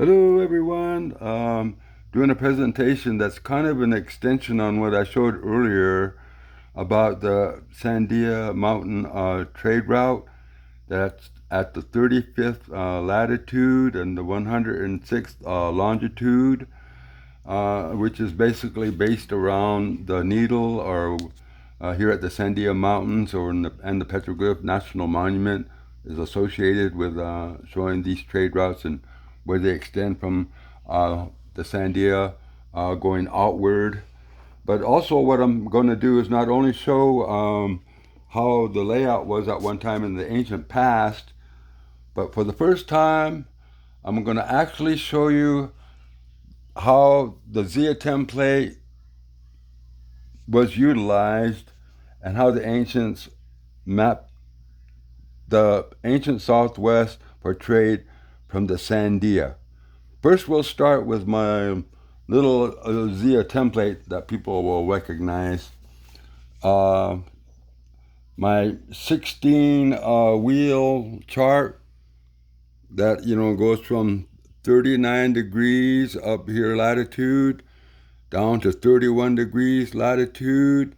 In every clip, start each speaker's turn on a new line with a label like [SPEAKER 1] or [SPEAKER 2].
[SPEAKER 1] Hello, everyone. Doing a presentation that's kind of an extension on what I showed earlier about the Sandia Mountain trade route that's at the 35th latitude and the 106th longitude, which is basically based around the needle or here at the Sandia Mountains or and the Petroglyph National Monument is associated with showing these trade routes and where they extend from the Sandia going outward. But also, what I'm going to do is not only show how the layout was at one time in the ancient past, but for the first time, I'm going to actually show you how the Zia template was utilized and how the ancients mapped the ancient Southwest for trade from the Sandia. First, we'll start with my little Zia template that people will recognize. Uh, my 16 wheel chart that goes from 39 degrees up here latitude down to 31 degrees latitude,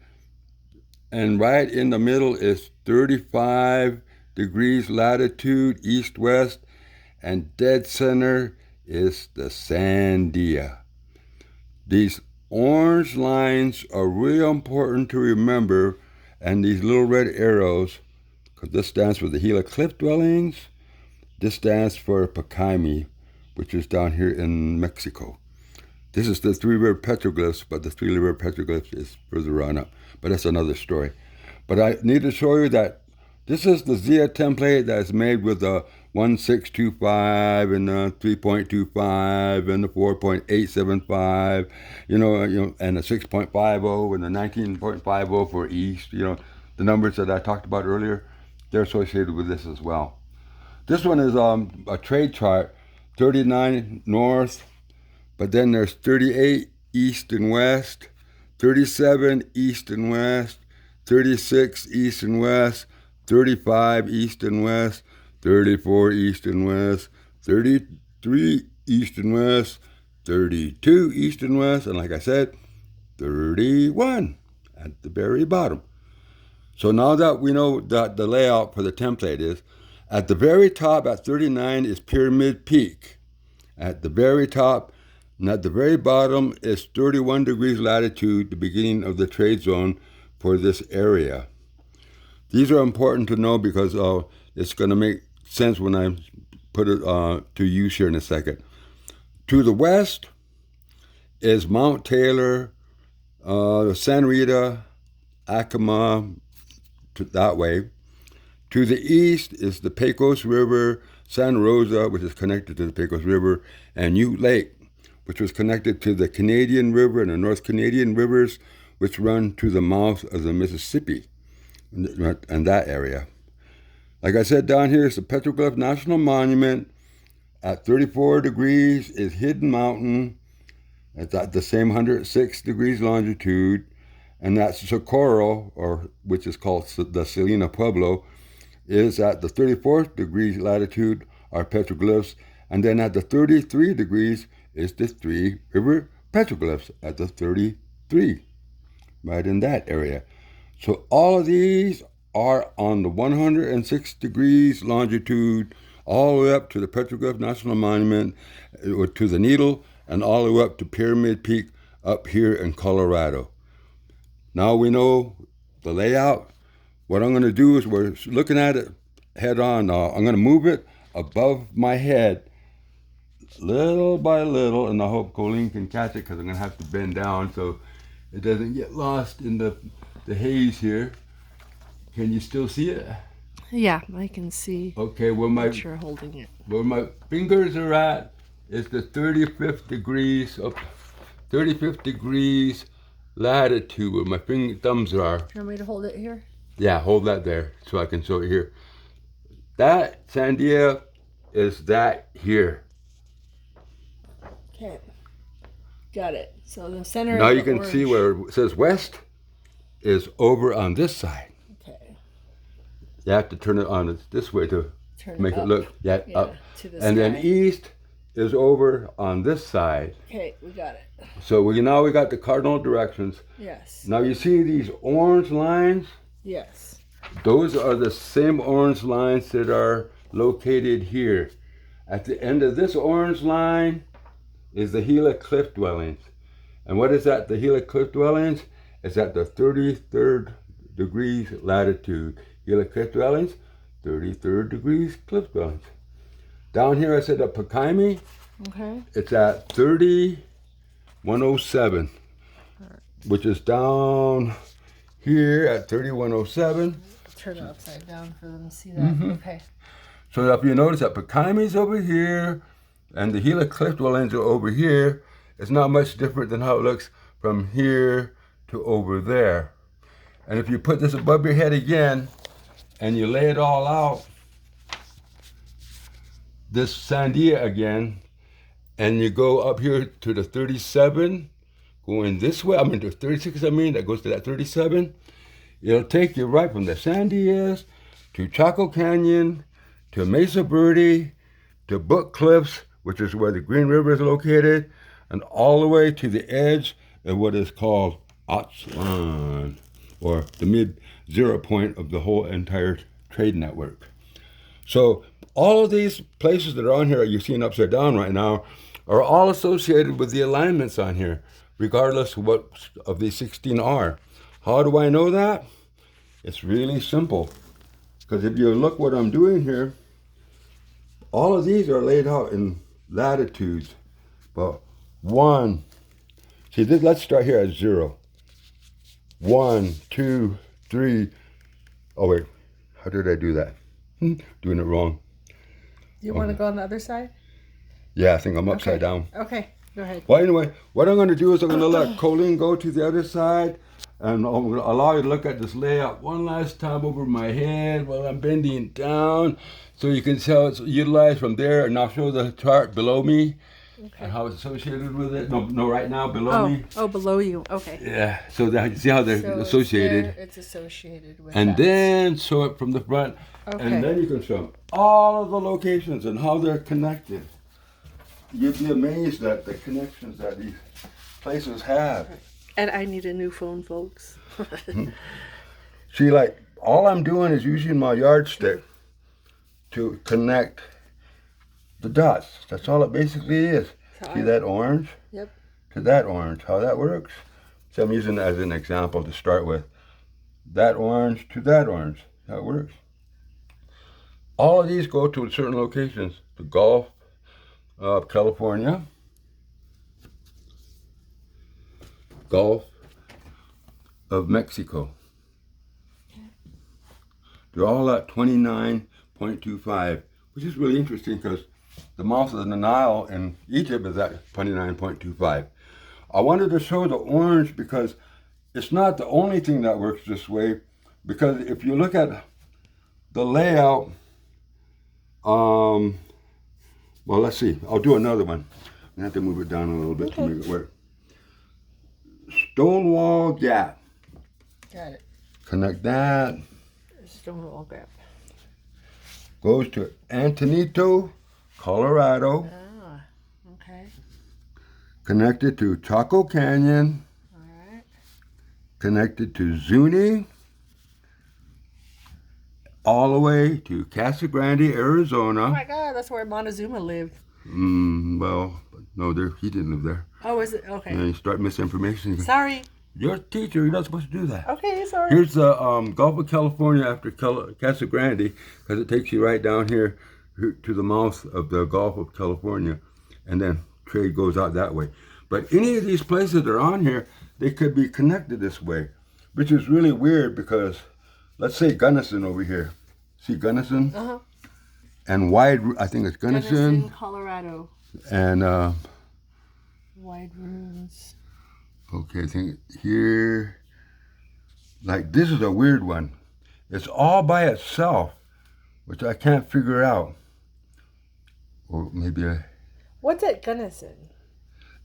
[SPEAKER 1] and right in the middle is 35 degrees latitude east west, and dead center is the Sandia. These orange lines are really important to remember, and these little red arrows, because this stands for the Gila Cliff Dwellings. This stands for Pacaimi, which is down here in Mexico. This is the Three River Petroglyphs, but the Three River Petroglyphs is further on up. But that's another story. But I need to show you that this is the Zia template that's made with the 1625 and the 3.25 and the 4.875, and the 6.50 and the 19.50 for east. The numbers that I talked about earlier, they're associated with this as well. This one is a trade chart, 39 north, but then there's 38 east and west, 37 east and west, 36 east and west, 35 east and west, 34 east and west, 33 east and west, 32 east and west, and like I said, 31 at the very bottom. So now that we know that the layout for the template is, at the very top at 39 is Pyramid Peak. At the very top and at the very bottom is 31 degrees latitude, the beginning of the trade zone for this area. These are important to know because it's going to make sense when I put it to use here in a second. To the west is Mount Taylor, San Rita, Acoma, that way. To the east is the Pecos River, Santa Rosa, which is connected to the Pecos River, and Ute Lake, which was connected to the Canadian River and the North Canadian rivers, which run to the mouth of the Mississippi and that area. Like I said, down here is the Petroglyph National Monument. At 34 degrees is Hidden Mountain. It's at the same 106 degrees longitude. And that's Socorro, or which is called the Salina Pueblo, is at the 34th degrees latitude, are petroglyphs. And then at the 33 degrees is the Three River Petroglyphs at the 33, right in that area. So all of these are on the 106 degrees longitude, all the way up to the Petroglyph National Monument, or to the Needle, and all the way up to Pyramid Peak up here in Colorado. Now we know the layout. What I'm going to do is we're looking at it head on. I'm going to move it above my head little by little, and I hope Colleen can catch it because I'm going to have to bend down so it doesn't get lost in the haze here. Can you still see it?
[SPEAKER 2] Yeah, I can see.
[SPEAKER 1] Okay,
[SPEAKER 2] What you're holding it.
[SPEAKER 1] where my fingers are at is the 35th degrees up, 35th degrees latitude where my thumbs are.
[SPEAKER 2] Do you want me to hold it here?
[SPEAKER 1] Yeah, hold that there so I can show it here. That Sandia is that here.
[SPEAKER 2] Okay. Got it. So the center
[SPEAKER 1] Now
[SPEAKER 2] of
[SPEAKER 1] you
[SPEAKER 2] the
[SPEAKER 1] can see where it says west is over on this side.
[SPEAKER 2] Okay.
[SPEAKER 1] You have to turn it on this way to
[SPEAKER 2] Turn
[SPEAKER 1] make it
[SPEAKER 2] up.
[SPEAKER 1] look
[SPEAKER 2] Yeah,
[SPEAKER 1] up.
[SPEAKER 2] to the
[SPEAKER 1] And then
[SPEAKER 2] sky.
[SPEAKER 1] east is over on this side.
[SPEAKER 2] Okay, we got it.
[SPEAKER 1] So now we got the cardinal directions.
[SPEAKER 2] Yes.
[SPEAKER 1] Now you see these orange lines?
[SPEAKER 2] Yes.
[SPEAKER 1] Those are the same orange lines that are located here. At the end of this orange line is the Gila Cliff Dwellings. And what is that, the Gila Cliff Dwellings? It's at the 33rd degrees latitude. Gila Cliff Dwellings, 33rd degrees Cliff Dwellings. Down here I said the Pakaimi,
[SPEAKER 2] Okay.
[SPEAKER 1] it's at 3107, which is down here at 3107.
[SPEAKER 2] Turn it upside down for them to see that. Okay.
[SPEAKER 1] So if you notice that Pakaimi's over here and the Gila Cliff Dwellings are over here, it's not much different than how it looks from here to over there. And if you put this above your head again and you lay it all out, this Sandia again, and you go up here to the 37, going this way, to 36, that goes to that 37, it'll take you right from the Sandias to Chaco Canyon, to Mesa Verde, to Book Cliffs, which is where the Green River is located, and all the way to the edge of what is called Aztlan, or the mid-zero point of the whole entire trade network. So all of these places that are on here you're seeing upside down right now are all associated with the alignments on here, regardless of what of these 16 are. How do I know that? It's really simple. Because if you look what I'm doing here, all of these are laid out in latitudes. But let's start here at 0. 1, 2, 3. Oh wait, how did I do that? Doing it wrong.
[SPEAKER 2] Do you want to go on the other side?
[SPEAKER 1] Yeah, I think I'm upside down.
[SPEAKER 2] Okay, go ahead.
[SPEAKER 1] Well, anyway, what I'm going to do is I'm going to let Colleen go to the other side, and I'm going to allow you to look at this layout one last time over my head while I'm bending down, so you can see how it's utilized from there, and I'll show the chart below me.
[SPEAKER 2] Okay.
[SPEAKER 1] And how it's associated with it. No, right now below me.
[SPEAKER 2] Oh, below you. Okay.
[SPEAKER 1] Yeah, so that you see how they're
[SPEAKER 2] So
[SPEAKER 1] associated.
[SPEAKER 2] it's associated with
[SPEAKER 1] And
[SPEAKER 2] that.
[SPEAKER 1] then show it from the front.
[SPEAKER 2] Okay.
[SPEAKER 1] And then you can show them all of the locations and how they're connected. You'd be amazed at the connections that these places have.
[SPEAKER 2] And I need a new phone, folks.
[SPEAKER 1] See, like, all I'm doing is using my yardstick to connect the dots. That's all it basically is. See that orange?
[SPEAKER 2] Yep.
[SPEAKER 1] To that orange. How that works? So I'm using it as an example to start with. That orange to that orange. That works. All of these go to certain locations. The Gulf of California, Gulf of Mexico. They're all at 29.25, which is really interesting because the mouth of the Nile in Egypt is at 29.25. I wanted to show the orange because it's not the only thing that works this way, because if you look at the layout, well, let's see. I'll do another one. I have to move it down a little bit to make it work. Stonewall Gap.
[SPEAKER 2] Got it.
[SPEAKER 1] Connect that.
[SPEAKER 2] Stonewall Gap.
[SPEAKER 1] Goes to Antonito, Colorado.
[SPEAKER 2] Ah, okay.
[SPEAKER 1] Connected to Chaco Canyon.
[SPEAKER 2] All right.
[SPEAKER 1] Connected to Zuni. All the way to Casa Grande, Arizona.
[SPEAKER 2] Oh my God, that's where Montezuma lived.
[SPEAKER 1] Well, no, he didn't live there.
[SPEAKER 2] Oh, is it? Okay.
[SPEAKER 1] And you start misinformation.
[SPEAKER 2] Sorry.
[SPEAKER 1] You're a teacher. You're not supposed to do that.
[SPEAKER 2] Okay, sorry.
[SPEAKER 1] Here's the Gulf of California after Casa Grande, because it takes you right down here to the mouth of the Gulf of California, and then trade goes out that way. But any of these places that are on here, they could be connected this way, which is really weird because, let's say Gunnison over here. See Gunnison?
[SPEAKER 2] Uh-huh.
[SPEAKER 1] And I think it's Gunnison.
[SPEAKER 2] Colorado.
[SPEAKER 1] And,
[SPEAKER 2] Wide Ruins.
[SPEAKER 1] okay, I think here, like this is a weird one. It's all by itself, which I can't figure out. Or maybe
[SPEAKER 2] What's at Gunnison?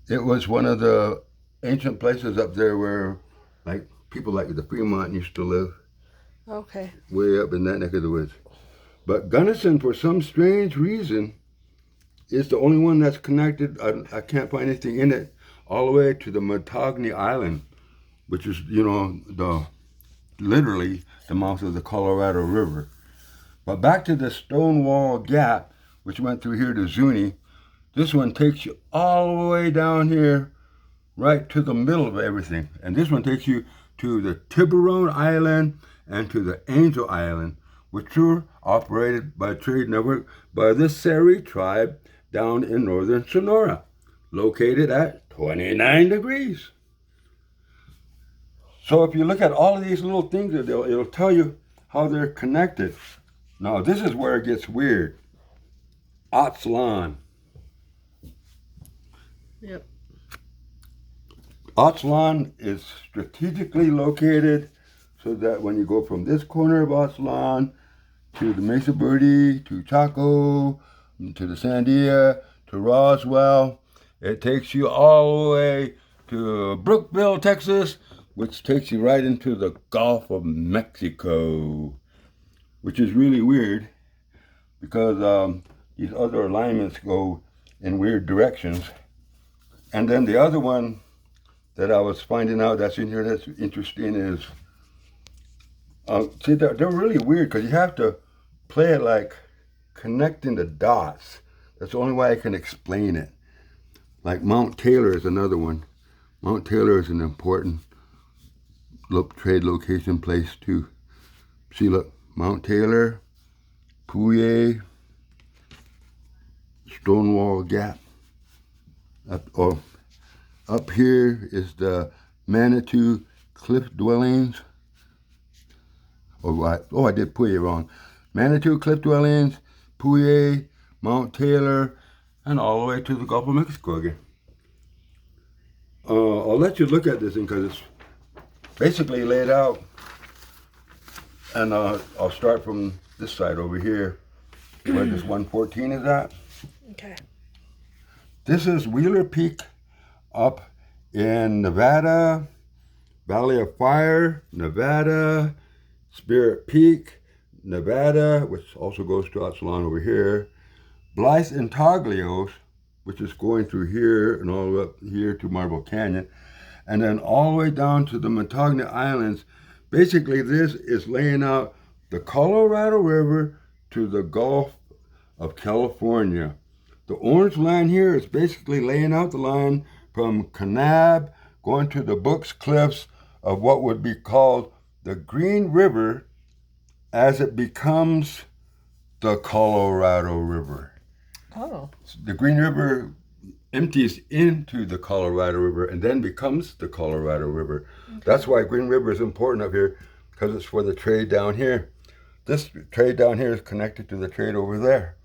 [SPEAKER 1] it was one of the ancient places up there where, like, people like the Fremont used to live.
[SPEAKER 2] Okay.
[SPEAKER 1] Way up in that neck of the woods. But Gunnison, for some strange reason, It's the only one that's connected. I can't find anything in it all the way to the Montagne Island, which is, literally the mouth of the Colorado River. But back to the Stonewall Gap, which went through here to Zuni. This one takes you all the way down here, right to the middle of everything. And this one takes you to the Tiburon Island and to the Angel Island, which were operated by a trade network by the Seri tribe down in northern Sonora, located at 29 degrees. So if you look at all of these little things, it'll tell you how they're connected. Now, this is where it gets weird. Aztlan.
[SPEAKER 2] Yep.
[SPEAKER 1] Aztlan is strategically located so that when you go from this corner of Aztlan to the Mesa Verde, to Chaco, to the Sandia, to Roswell, it takes you all the way to Brookville, Texas, which takes you right into the Gulf of Mexico, which is really weird because these other alignments go in weird directions. And then the other one that I was finding out that's in here that's interesting is, see, they're really weird because you have to play it like connecting the dots. That's the only way I can explain it. Like Mount Taylor is another one. Mount Taylor is an important trade location place too. See, look, Mount Taylor, Pouillet, Stonewall Gap. Up here is the Manitou Cliff Dwellings. I did Pouillet wrong. Manitou Cliff Dwellings, Pouillet, Mount Taylor, and all the way to the Gulf of Mexico again. I'll let you look at this thing because it's basically laid out. And I'll start from this side over here, where this 114 is at.
[SPEAKER 2] Okay.
[SPEAKER 1] This is Wheeler Peak up in Nevada, Valley of Fire, Nevada, Spirit Peak, Nevada, which also goes to Aztlan over here, Blythe Intaglios, which is going through here and all the way up here to Marble Canyon, and then all the way down to the Montagne Islands. Basically, this is laying out the Colorado River to the Gulf of California. The orange line here is basically laying out the line from Kanab going to the Books Cliffs of what would be called the Green River as it becomes the Colorado River.
[SPEAKER 2] Oh.
[SPEAKER 1] The Green River empties into the Colorado River and then becomes the Colorado River. Okay. That's why Green River is important up here, because it's for the trade down here. This trade down here is connected to the trade over there.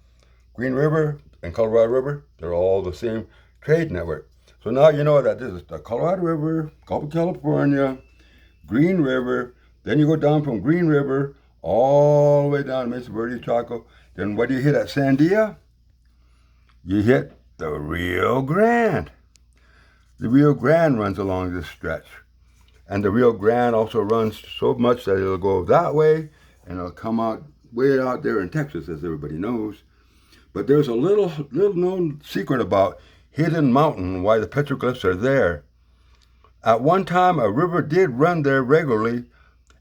[SPEAKER 1] Green River and Colorado River, they're all the same trade network. So now you know that this is the Colorado River, Gulf of California, Green River. Then you go down from Green River all the way down to Mesa Verde, Chaco. Then what do you hit at Sandia? You hit the Rio Grande. The Rio Grande runs along this stretch. And the Rio Grande also runs so much that it'll go that way and it'll come out way out there in Texas, as everybody knows. But there's a little known secret about Hidden Mountain, why the petroglyphs are there. At one time, a river did run there regularly,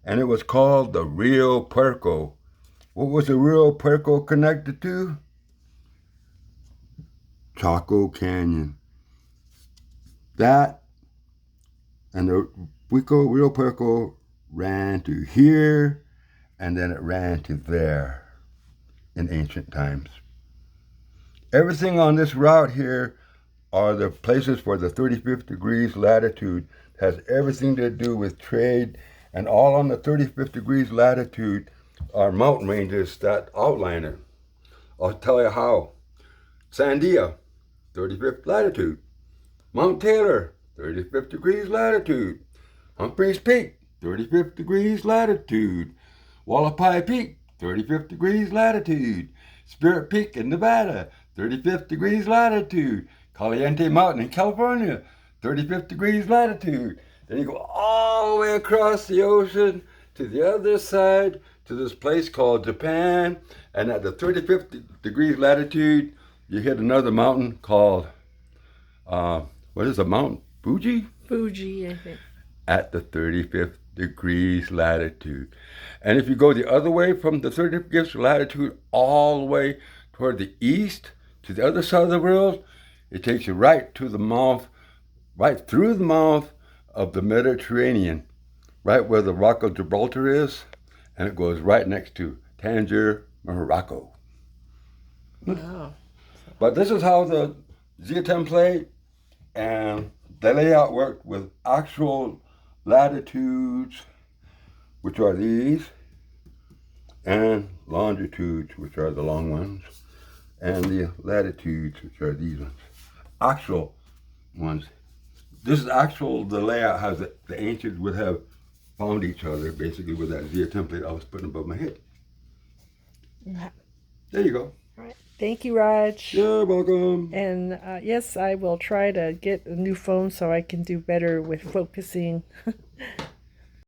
[SPEAKER 1] and it was called the Rio Puerco. What was the Rio Puerco connected to? Chaco Canyon. That and the Rio Puerco ran to here, and then it ran to there in ancient times. Everything on this route here are the places for the 35th degrees latitude. It has everything to do with trade, and all on the 35th degrees latitude are mountain ranges that outline it. I'll tell you how. Sandia, 35th latitude. Mount Taylor, 35th degrees latitude. Humphreys Peak, 35th degrees latitude. Wallapai Peak, 35th degrees latitude. Spirit Peak in Nevada, 35th degrees latitude. Caliente Mountain in California, 35th degrees latitude. Then you go all the way across the ocean to the other side to this place called Japan. And at the 35th degrees latitude, you hit another mountain called, what is it, Mount Fuji?
[SPEAKER 2] Fuji, I think.
[SPEAKER 1] At the 35th degrees latitude. And if you go the other way from the 35th degrees latitude all the way toward the east to the other side of the world, it takes you right to the mouth, right through the mouth of the Mediterranean, right where the Rock of Gibraltar is, and it goes right next to Tangier, Morocco.
[SPEAKER 2] Wow.
[SPEAKER 1] But this is how the Z template and the layout worked with actual latitudes, which are these, and longitudes, which are the long ones, and the latitudes, which are these ones. Actual ones. This is actual, the layout how the ancients would have found each other, basically, with that Z template I was putting above my head. There you go.
[SPEAKER 2] All right. Thank you, Raj.
[SPEAKER 1] You're welcome.
[SPEAKER 2] And yes, I will try to get a new phone so I can do better with focusing.